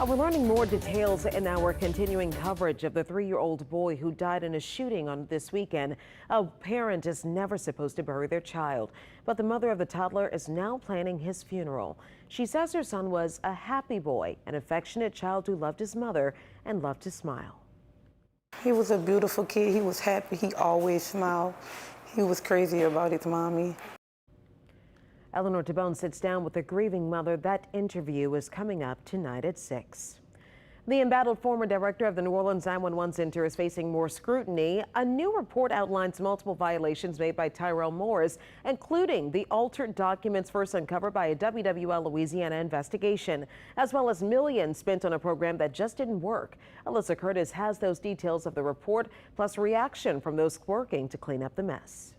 We're learning more details in our continuing coverage of the 3-year-old boy who died in a shooting on this weekend. A parent is never supposed to bury their child, but the mother of the toddler is now planning his funeral. She says her son was a happy boy, an affectionate child who loved his mother and loved to smile. He was a beautiful kid. He was happy. He always smiled. He was crazy about his mommy. Eleanor Tabone sits down with the grieving mother. That interview is coming up tonight at 6. The embattled former director of the New Orleans 911 Center is facing more scrutiny. A new report outlines multiple violations made by Tyrell Morris, including the altered documents first uncovered by a WWL Louisiana investigation, as well as millions spent on a program that just didn't work. Alyssa Curtis has those details of the report, plus reaction from those working to clean up the mess.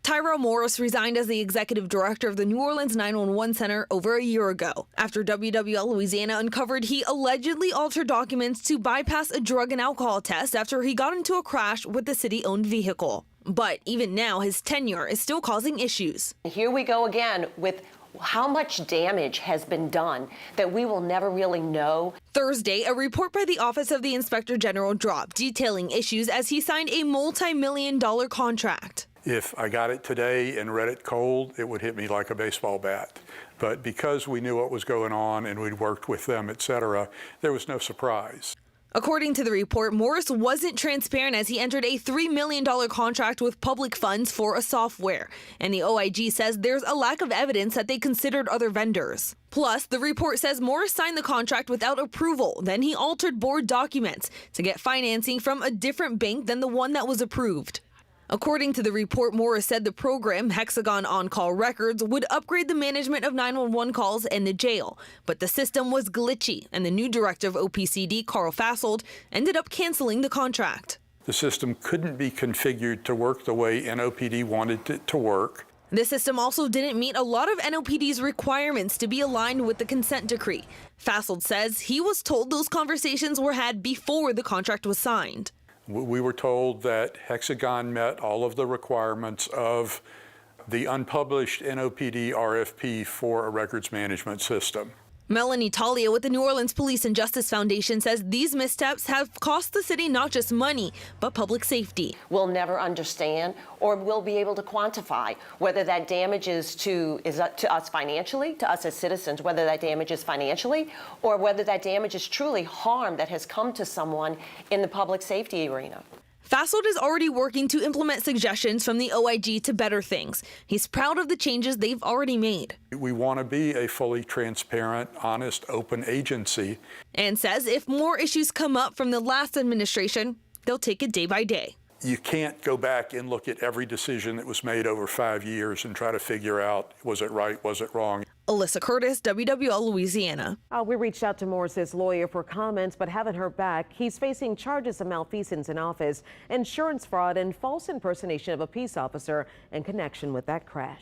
Tyrell Morris resigned as the executive director of the New Orleans 911 Center over a year ago after WWL Louisiana uncovered he allegedly altered documents to bypass a drug and alcohol test after he got into a crash with the city-owned vehicle. But even now, his tenure is still causing issues. Here we go again with how much damage has been done that we will never really know. Thursday, a report by the Office of the Inspector General dropped, detailing issues as he signed a multi-million-dollar contract. If I got it today and read it cold, it would hit me like a baseball bat. But because we knew what was going on and we'd worked with them, etc., there was no surprise. According to the report, Morris wasn't transparent as he entered a $3 million contract with public funds for a software. And the OIG says there's a lack of evidence that they considered other vendors. Plus, the report says Morris signed the contract without approval. Then he altered board documents to get financing from a different bank than the one that was approved. According to the report, Morris said the program, Hexagon On-Call Records, would upgrade the management of 911 calls in the jail. But the system was glitchy, and the new director of OPCD, Carl Fassold, ended up canceling the contract. The system couldn't be configured to work the way NOPD wanted it to work. The system also didn't meet a lot of NOPD's requirements to be aligned with the consent decree. Fassold says he was told those conversations were had before the contract was signed. We were told that Hexagon met all of the requirements of the unpublished NOPD RFP for a records management system. Melanie Talia with the New Orleans Police and Justice Foundation says these missteps have cost the city not just money, but public safety. We'll never understand or we'll be able to quantify whether that damage is to us financially, to us as citizens, whether that damage is financially, or whether that damage is truly harm that has come to someone in the public safety arena. Fassold is already working to implement suggestions from the OIG to better things. He's proud of the changes they've already made. We want to be a fully transparent, honest, open agency. And says if more issues come up from the last administration, they'll take it day by day. You can't go back and look at every decision that was made over 5 years and try to figure out, was it right, was it wrong? Alyssa Curtis, WWL Louisiana. We reached out to Morris's lawyer for comments, but haven't heard back. He's facing charges of malfeasance in office, insurance fraud, and false impersonation of a peace officer in connection with that crash.